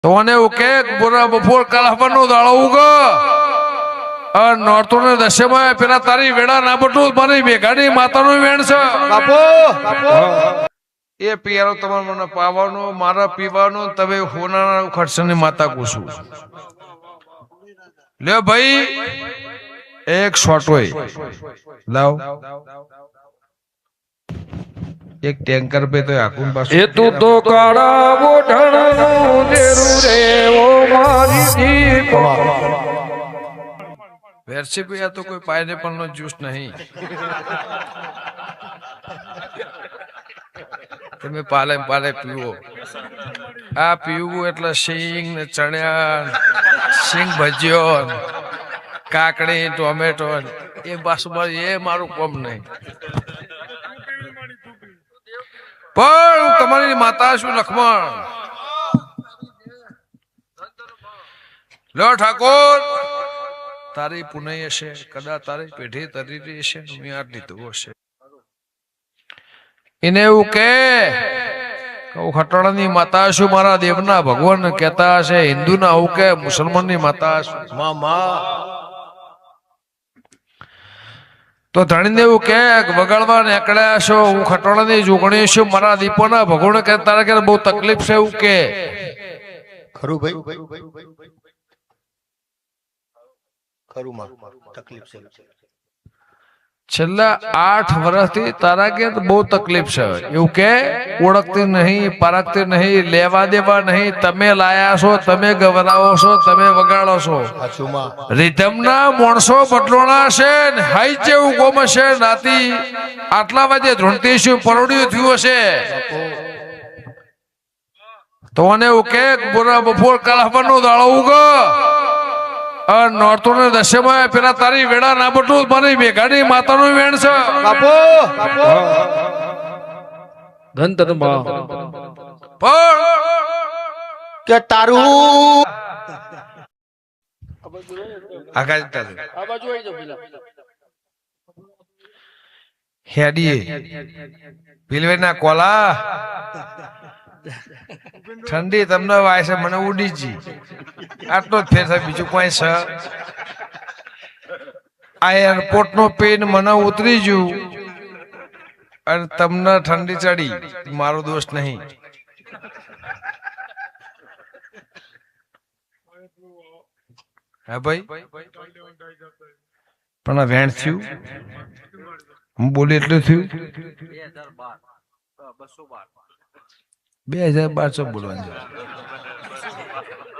તો મને એવું કે બોરા બપોર કાલાવાનો દાળો ઉગા નોરતો ને દશેમાં પેલા તારી વેડા ના બટું મારી મેઘાડી માતાનું વેણ છે બાપુ બાપુ એ પિયારો તમારે મને પાવાનો મારા પીવાનો તમે હોનાના ખર્ચની માતા કુશું લ્યો ભાઈ એક શોટોય લાવ એક ટેન્કર पे तो आकुन पास એ તું તો કાળા મોઢાનું દેરું રે ઓ મારી દીપ વેરસી पे तो कोई पाइनएप्पल નો જ્યુસ નહીં તમે પાલે પાલે પીવો આ પીવું એટલે સિંગ ને ચણ્યા સિંગ ભજીયો કાકડી ટોમેટો એ બાસુમાં એ મારું કોમ નહીં પણ તમારી માતા શું લખમણ લો ઠાકોર તારી પુનઃ હશે કદાચ તારી પેઢી તરી હશે મેં આ લીધું હશે એને એવું કે ખટોળાની માતા શું મારા દેવના ભગવાન કહેતા હશે હિન્દુના આવું કે મુસલમાનની માતા શું મા તો ધણીને એવું કે વગાડવા નીકળ્યા છો હું ખટોળાની જોગણી છું મારા દીપોના ભગવાન કે તારા કે બહુ તકલીફ છે એવું કે ખરું ભાઈ ખરું માં તકલીફ છે છેલ્લા 8 વર્ષથી તારા કે બહુ તકલીફ છે એવું કે ઓળખતી નહીં પારખતી નહીં લેવા દેવા નહીં તમે લાયા છો તમે ગવરાવો છો તમે વગાડો છો રીધમના માણસો બદલોણા છે ને હાઈ જેવું ગોમ છે નાતી આટલા વાગે ધૂણતી શું પરોડ્યું થયું હશે તો મને એવું કે બોરા બપોર કાલાવાનો દાળો ઉગા નોરતો ને દશેમાં પેલા તારી વેડા ના બટું મારી મેઘાડી માતાનું વેણ છે બાપુ બાપુ ધનતરમાં પણ કે તારું આકાશ તારે આ બાજુ આવી જાવ પેલા હેડીએ પીલવેના કોલા ઠંડી તમને વાય છે મને ઉડી જી આટલો જ ફેર થાય બીજું કોઈ છે આ એરપોર્ટ નો પેન મને ઉતરી ગયું અને તમને ઠંડી ચડી મારો દોષ નહીં હા ભાઈ પણ આ વેણ થયું હું બોલી એટલું થયું 2012 બોલવાનું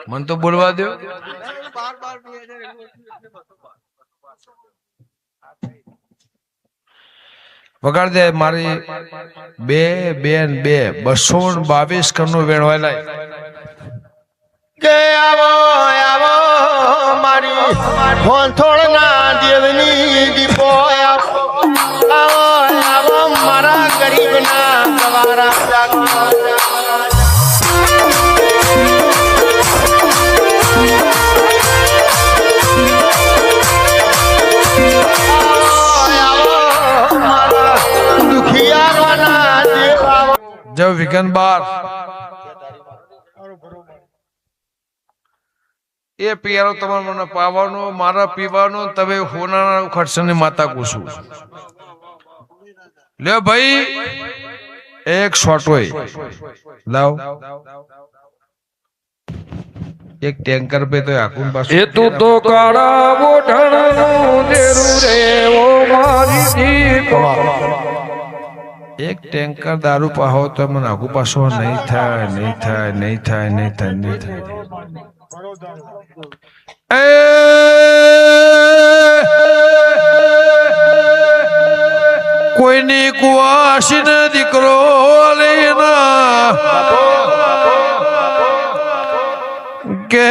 મને તો બોલવા દો વગાડ દે મારી 222 કરનું વેણવાય કે આવો આવો મારી ફોનથોડ ના દેવની દીપો આવો આવો મારા ગરીબ ના ગવારા જब વિઘન બાર એ પિયારો તમારે મને પાવાનો મારા પીવાનો તમે હોનાના ખર્ચની માતા કુશું લ્યો ભાઈ એક શોટોય લાવ એક ટેન્કર पे तो आकुन पास એ તું તો કાળા મોઢાનું દેરું રે ઓ મારી દીપ એક ટેન્કર દારૂ પાહો તો મને આગુ પાછો નહીં થાય નહીં થાય નહીં થાય નહીં થાય નહીં થાય કોઈની કુવાસી ને દીકરો લેના કે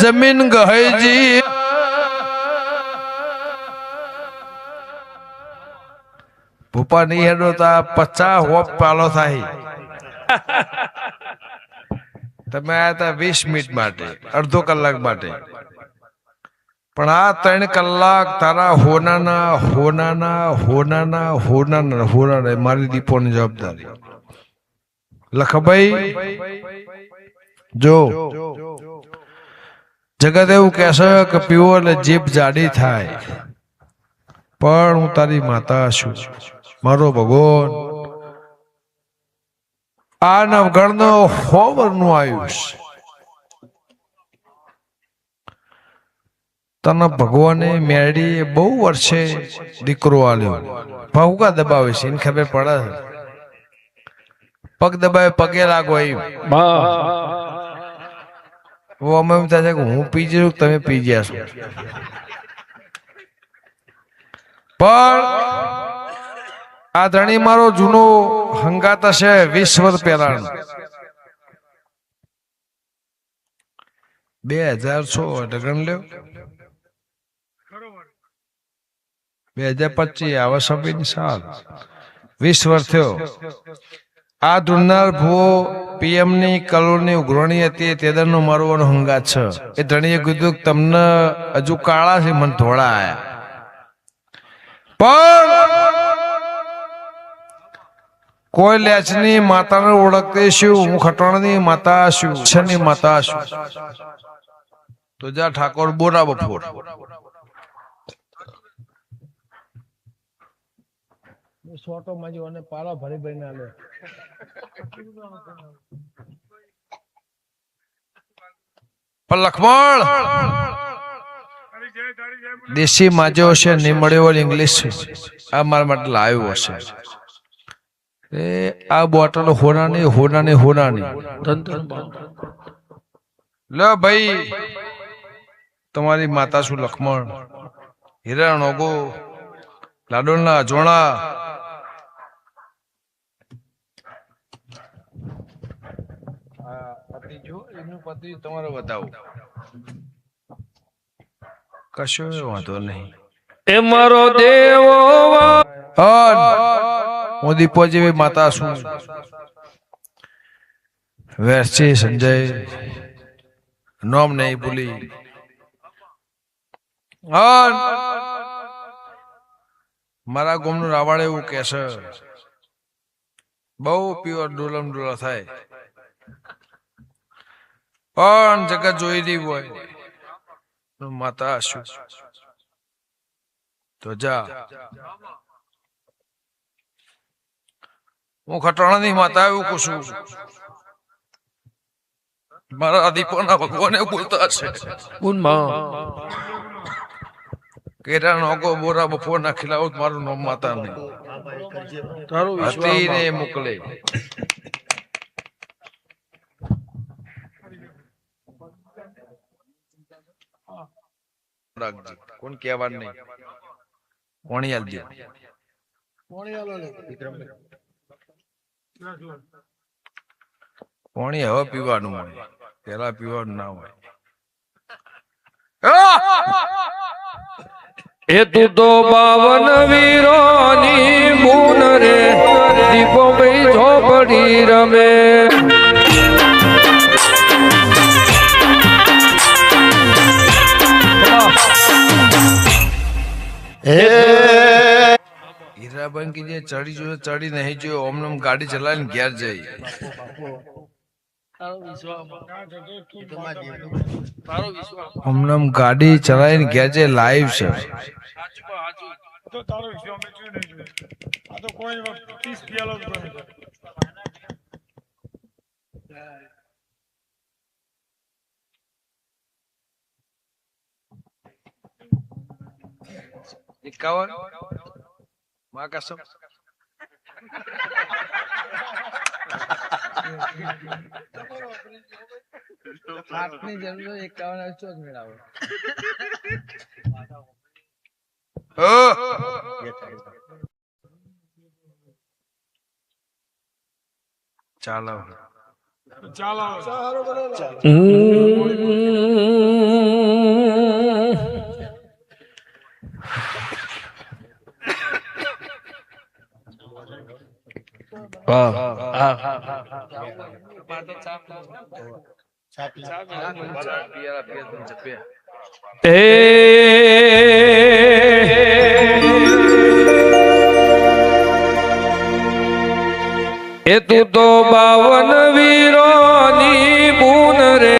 જમીન ગહેજી ભૂપા નહીં હેડો તા 50 હોપ પાલો થાય તમે આયા તા 20 મિનિટ માટે અડધો કલાક માટે પણ આ 3 કલાક તારા હોનાના મારી દીપોની જવાબદારી લખભાઈ જો જગત એવું કહેશે કે પીવો એટલે જીભ જાડી થાય, પણ હું તારી માતા છું, મારો ભગવાન આ નવગણનો 100 વર્ષનું આયુષ તને ભગવાને મેળી બહુ વર્ષે દીકરો આલ્યો. ભાવકા દબાવે છે એને ખબર પડે છે. પગ દબાવે પગે લાગો એમ અમે એમ થાય છે કે હું પી જઉં તમે પી ગયા છો. પણ આ ધણી મારો જૂનો હંગાત હશે 20 વર્ષ પહેલા 2006 એટલે ગણ લ્યો 2025 આવા 26 સાલ 20 વર્ષ થયો. આ ધૂળનાર ભૂવો પીએમ ની કલોની ઉઘરણી હતી તેદરનો મારો હંગાત છે. એ ધણીએ કીધું કે તમને હજુ કાળા છે મને ધોળા આયા, પણ કોઈ લેચની માતાને ઓળખતે શું હું ખટવાણની માતા છું, છની માતા છું. તો જા ઠાકોર બોરા બફોર સોટો માજી અને પાલા ભરી ભરીને આલે. પણ લખમણ દેશી માજો હશે નહીં મળ્યો હોય ઇંગ્લિશ આ મારા માટે લાવ્યો હશે. એ આ બોટલ હોનાની હોનાની હોનાની લે ભાઈ તમારી માતા શું લખમણ હિરણ ઓગો લાડોલના અજોણા પતિ જો એનું પતિ તમારે બતાવો કશો વાંધો નહીં. એ મારો દેવો હું દીપો જેવી માતા છું. વેરસી સંજય નોમ નહીં ભૂલી. મારા ગોમનું રાવણ એવું કહેશે બહુ પ્યોર ડોલમ ડોલા થાય, પણ જગત જોઈ રહી હોય માતા શું તો જા. હું ખટાણાની માતા એવું કહું છું. મારા દીપોના ભગવાન એવું બોલતા હશે કેરા નોકો બોરા બપોર ના ખીલાવો મારું નામ માતા નહીં હતી ને મોકલે. કોણ કહેવાનું નહીં કોણી આલ દે પાણી હવે પીવાનું હોય પેલા પીવાનું ના હોય. એ તું તો 52 વીરોની બૂન રે દીપો ભાઈ ઝોપડી રમે. હીરાબેન કે જે ચડી જો ચડી નહીં જો ઓમનમ ગાડી ચલાવીને ઘેર જઈ. ઓમનમ ગાડી ચલાવીને ઘેર જઈ લાઈવ છે. એકાવન માં કસમ આઠની જરૂર 51 ચોક મેળાવો. ચાલો ચાલો એ તું તો 52 વીરો